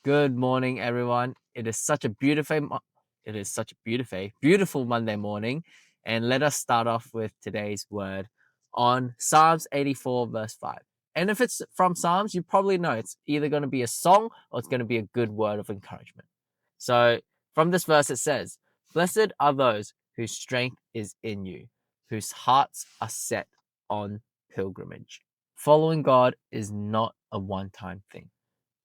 Good morning, everyone. Beautiful Monday morning, and let us start off with today's word on Psalms 84, verse 5. And if it's from Psalms, you probably know it's either going to be a song or it's going to be a good word of encouragement. So, from this verse, it says, "Blessed are those whose strength is in you, whose hearts are set on pilgrimage." Following God is not a one-time thing.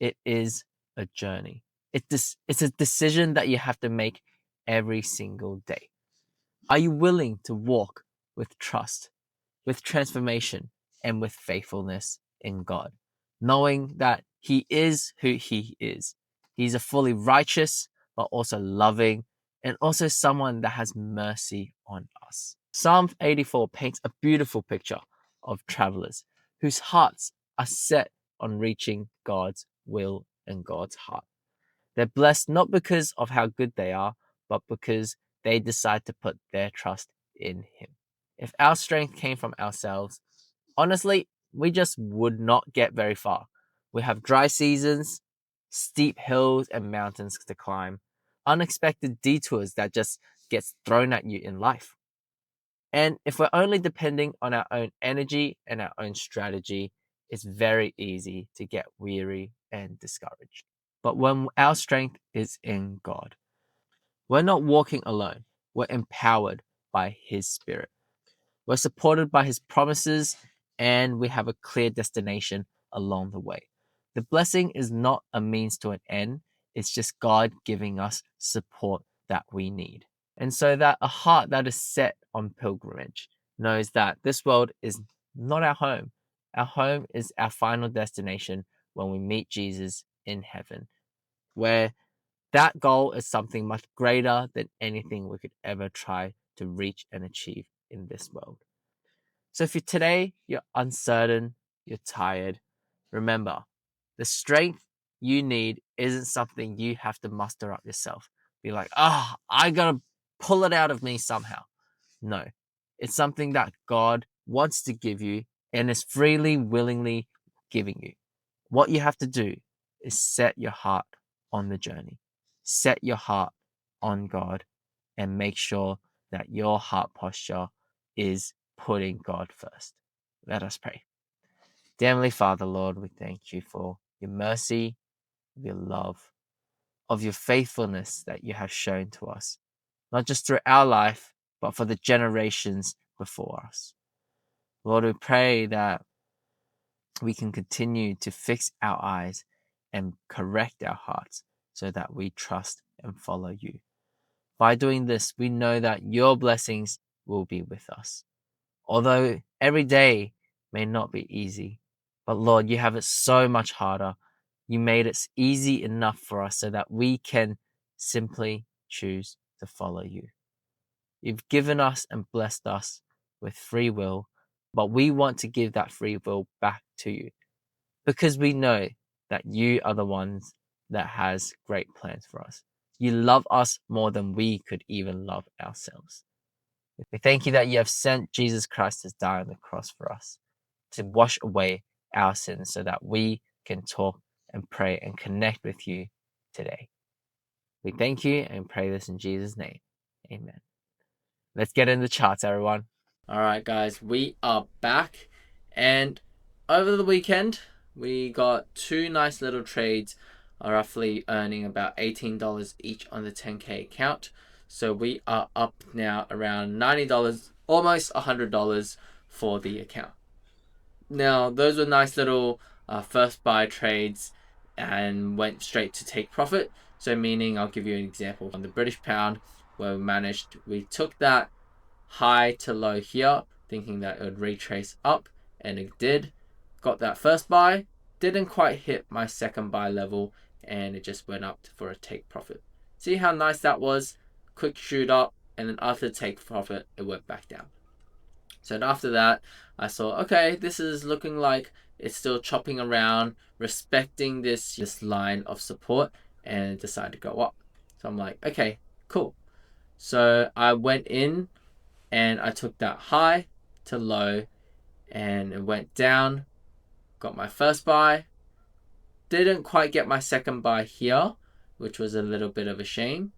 It is a journey. It's a decision that you have to make every single day. Are you willing to walk with trust, with transformation, and with faithfulness in God, knowing that He is who He is? He's a fully righteous, but also loving, and also someone that has mercy on us. Psalm 84 paints a beautiful picture of travelers whose hearts are set on reaching God's will and God's heart. They're blessed not because of how good they are, but because they decide to put their trust in Him. If our strength came from ourselves, honestly, we just would not get very far. We have dry seasons, steep hills and mountains to climb, unexpected detours that just gets thrown at you in life. And if we're only depending on our own energy and our own strategy, it's very easy to get weary and discouraged. But when our strength is in God, we're not walking alone. We're empowered by His Spirit. We're supported by His promises, and we have a clear destination along the way. The blessing is not a means to an end, it's just God giving us support that we need. And so that a heart that is set on pilgrimage knows that this world is not our home. Our home is our final destination when we meet Jesus in heaven, where that goal is something much greater than anything we could ever try to reach and achieve in this world. So if you're uncertain, you're tired, remember, the strength you need isn't something you have to muster up yourself. Be like, I gotta pull it out of me somehow. No, it's something that God wants to give you and is freely, willingly giving you. What you have to do is set your heart on the journey, set your heart on God, and make sure that your heart posture is putting God first. Let us pray. Dear Heavenly Father, Lord, we thank you for your mercy, your love, of your faithfulness that you have shown to us, not just through our life, but for the generations before us. Lord, we pray that we can continue to fix our eyes and correct our hearts so that we trust and follow you. By doing this, we know that your blessings will be with us. Although every day may not be easy, but Lord, you have it so much harder. You made it easy enough for us so that we can simply choose to follow you. You've given us and blessed us with free will, but we want to give that free will back to you because we know that you are the ones that has great plans for us. You love us more than we could even love ourselves. We thank you that you have sent Jesus Christ to die on the cross for us, to wash away our sins so that we can talk and pray and connect with you today. We thank you and pray this in Jesus' name. Amen. Let's get in the charts, everyone. All right, guys, we are back. And over the weekend, we got two nice little trades, roughly earning about $18 each on the 10K account. So we are up now around $90, almost $100 for the account. Now, those were nice little first buy trades and went straight to take profit. So meaning, I'll give you an example on the British pound where we took that high to low here, thinking that it would retrace up, and it did. Got that first buy, didn't quite hit my second buy level, and it just went up for a take profit. See how nice that was? Quick shoot up, and then after take profit, it went back down. So after that, I saw, okay, this is looking like it's still chopping around, respecting this line of support, and decided to go up. So I'm like, okay, cool. So I went in and I took that high to low and it went down, got my first buy, didn't quite get my second buy here, which was a little bit of a shame.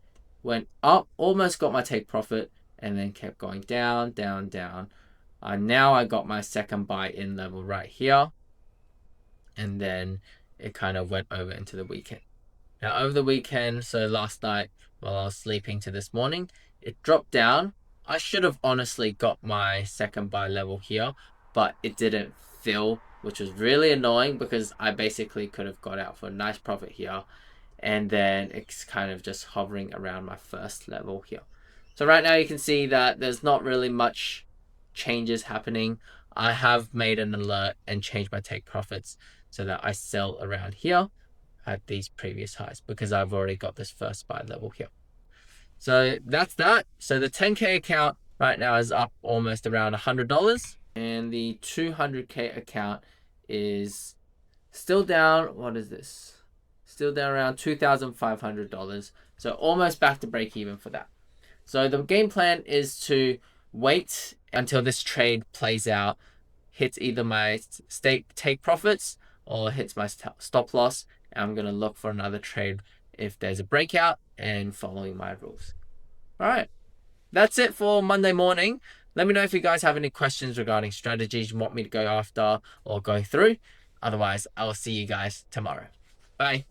Went up, almost got my take profit, and then kept going down, down, down. Now I got my second buy in level right here, and then it kind of went over into the weekend. Now over the weekend, so last night while I was sleeping to this morning, it dropped down. I should have honestly got my second buy level here, but it didn't fill, which was really annoying because I basically could have got out for a nice profit here, and then it's kind of just hovering around my first level here. So right now you can see that there's not really much changes happening. I have made an alert and changed my take profits so that I sell around here at these previous highs because I've already got this first buy level here. So that's that. So the 10K account right now is up almost around $100, and the 200K account is still down. What is this? Still down around $2,500. So almost back to break even for that. So the game plan is to wait until this trade plays out, hits either my take profits or hits my stop loss. And I'm going to look for another trade if there's a breakout and following my rules. All right. That's it for Monday morning. Let me know if you guys have any questions regarding strategies you want me to go after or go through. Otherwise, I'll see you guys tomorrow. Bye.